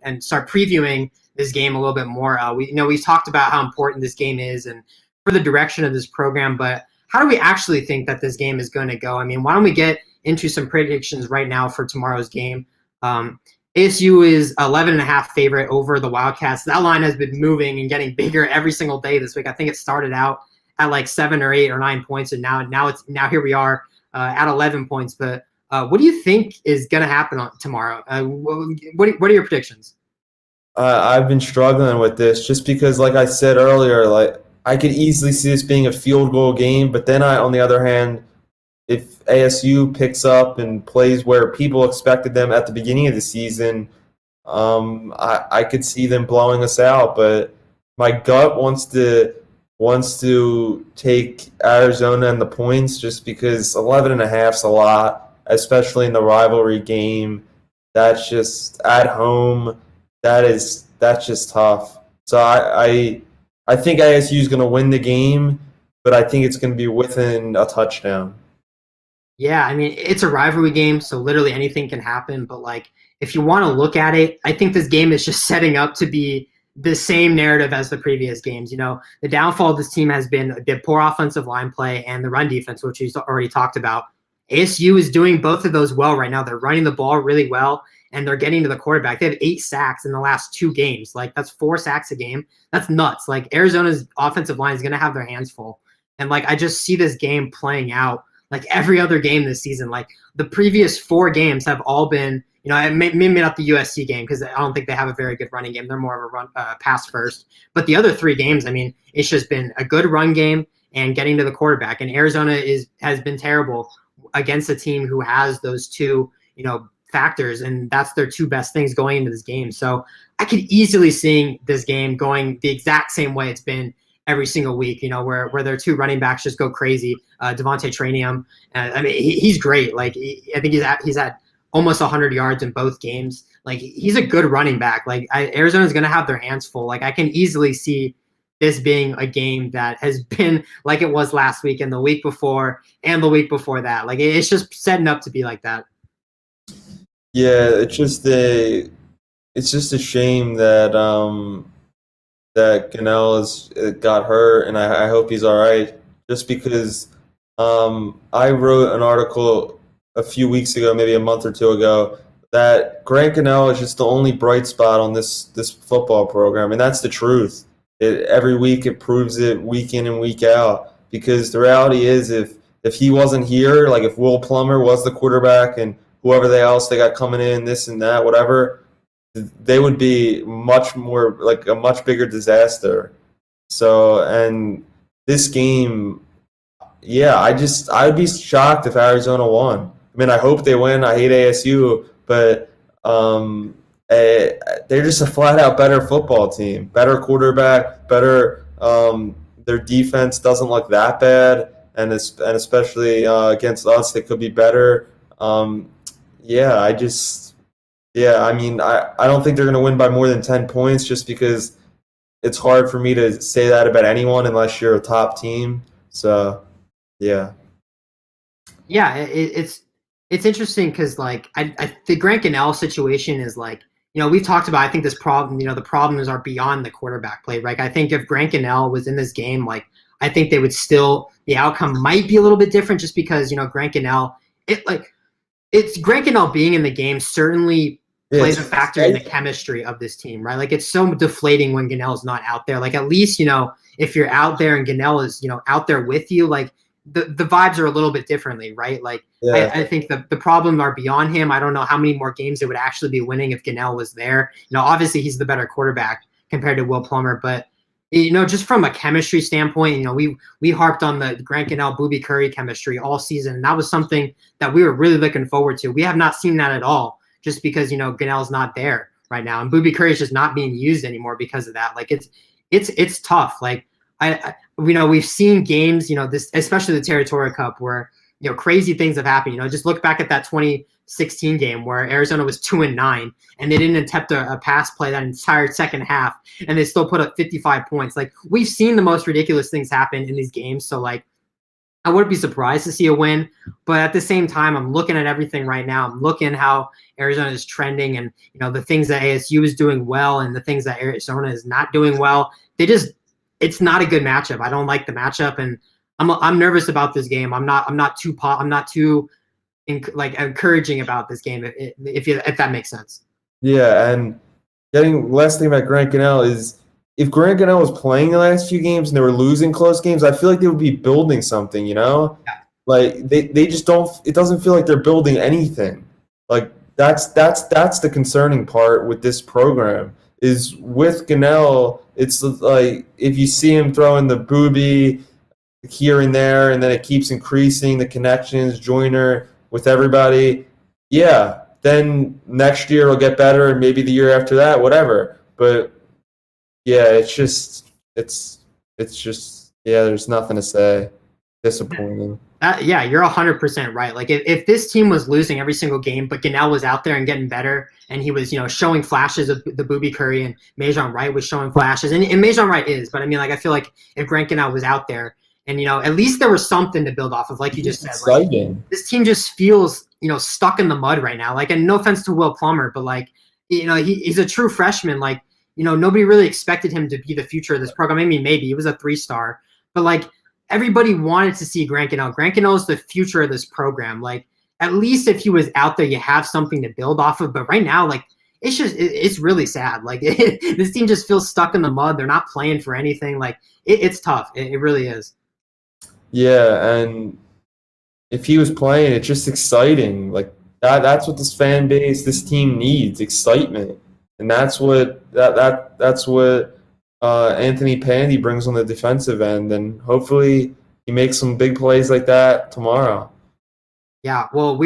and start previewing this game a little bit more. We've talked about how important this game is and for the direction of this program, but how do we actually think that this game is going to go? I mean, why don't we get into some predictions right now for tomorrow's game? ASU is 11.5 favorite over the Wildcats. That line has been moving and getting bigger every single day this week. I think it started out at like 7 or 8 or 9 points, and now here we are at 11 points. But what do you think is going to happen tomorrow? What are your predictions? I've been struggling with this just because, like I said earlier, like I could easily see this being a field goal game. But then on the other hand, if ASU picks up and plays where people expected them at the beginning of the season, I could see them blowing us out. But my gut wants to take Arizona and the points just because 11.5 is a lot, especially in the rivalry game. That's just at home. That's just tough. So I think ASU is going to win the game, but I think it's going to be within a touchdown. Yeah, I mean, it's a rivalry game, so literally anything can happen. But like, if you want to look at it, I think this game is just setting up to be the same narrative as the previous games. The downfall of this team has been the poor offensive line play and the run defense, which we've already talked about. ASU is doing both of those well right now. They're running the ball really well, and they're getting to the quarterback. They have 8 sacks in the last 2 games. Like, that's 4 sacks a game. That's nuts. Like, Arizona's offensive line is going to have their hands full. And, like, I just see this game playing out like every other game this season. Like, the previous 4 games have all been, maybe not the USC game because I don't think they have a very good running game. They're more of a pass first. But the other 3 games, I mean, it's just been a good run game and getting to the quarterback. And Arizona has been terrible against a team who has those 2, factors, and that's their 2 best things going into this game. So I could easily see this game going the exact same way it's been every single week, where their 2 running backs just go crazy. Devontae Trainium, I mean, he's great. Like, I think he's at almost 100 yards in both games. Like, he's a good running back. Like, Arizona's going to have their hands full. Like, I can easily see this being a game that has been like it was last week and the week before and the week before that. Like, it's just setting up to be like that. Yeah, it's just a shame that that Gunnell got hurt, and I hope he's all right. Just because I wrote an article a few weeks ago, maybe a month or 2 ago, that Grant Gunnell is just the only bright spot on this football program, and that's the truth. Every week it proves it, week in and week out. Because the reality is, if he wasn't here, like if Will Plummer was the quarterback and whoever else they got coming in, this and that, whatever, they would be much more like a much bigger disaster. So, and this game, yeah, I'd be shocked if Arizona won. I mean, I hope they win. I hate ASU, but they're just a flat out better football team, better quarterback, better. Their defense doesn't look that bad, and especially against us, they could be better. I mean, I don't think they're going to win by more than 10 points just because it's hard for me to say that about anyone unless you're a top team. So, yeah. Yeah, it's interesting because, like, the Grant Gunnell situation is like, we've talked about, I think this problem, the problems are beyond the quarterback play, right? I think if Grant Gunnell was in this game, like, I think they would the outcome might be a little bit different just because, Grant Gunnell, it's Grant Gunnell being in the game certainly plays a factor in the chemistry of this team, right? Like, it's so deflating when Gunnell's not out there. Like, at least, if you're out there and Gunnell is, out there with you, like, the vibes are a little bit differently, right? Like, yeah. I think the problem are beyond him. I don't know how many more games they would actually be winning if Gunnell was there. Obviously he's the better quarterback compared to Will Plummer, but just from a chemistry standpoint, we harped on the Grant Gunnell, Booby Curry chemistry all season. And that was something that we were really looking forward to. We have not seen that at all just because, Gunnell's not there right now. And Booby Curry is just not being used anymore because of that. Like, it's tough. Like, we've seen games, this, especially the Territorial Cup, where, crazy things have happened. Just look back at that 2016 game where Arizona was 2-9 and they didn't attempt a pass play that entire second half, and they still put up 55 points. Like, we've seen the most ridiculous things happen in these games. So, like, I wouldn't be surprised to see a win, but at the same time, I'm looking at everything right now. I'm looking how Arizona is trending, and the things that ASU is doing well, and the things that Arizona is not doing well. It's not a good matchup. I don't like the matchup, and I'm nervous about this game. I'm not too encouraging about this game if that makes sense. Yeah, and last thing about Grant Gunnell is if Grant Gunnell was playing the last few games and they were losing close games, I feel like they would be building something, Yeah. Like they just don't. It doesn't feel like they're building anything. Like that's the concerning part with this program is with Gunnell. It's like if you see him throwing the booby here and there, and then it keeps increasing the connections, joiner with everybody. Yeah, then next year it'll get better, and maybe the year after that, whatever. But yeah, it's just yeah. There's nothing to say. Disappointing. Yeah, you're 100% right. Like if this team was losing every single game, but Gunnell was out there and getting better, and he was showing flashes of the Booby Curry, and Majon Wright was showing flashes, and Majon Wright is, but I mean, like I feel like if Grant Gunnell was out there, and at least there was something to build off of, like you just said. Exciting. Like, this team just feels stuck in the mud right now. Like, and no offense to Will Plummer, but like he's a true freshman. Like nobody really expected him to be the future of this program. I mean, maybe he was a 3-star, but like. Everybody wanted to see Grant Gunnell. Grant Gunnell is the future of this program. Like, at least if he was out there, you have something to build off of. But right now, like, it's really sad. Like, this team just feels stuck in the mud. They're not playing for anything. Like, it's tough. It really is. Yeah, and if he was playing, it's just exciting. Like that's what this fan base, this team needs, excitement. And that's what that's what Anthony Pandy brings on the defensive end, and hopefully he makes some big plays like that tomorrow. Yeah, well, we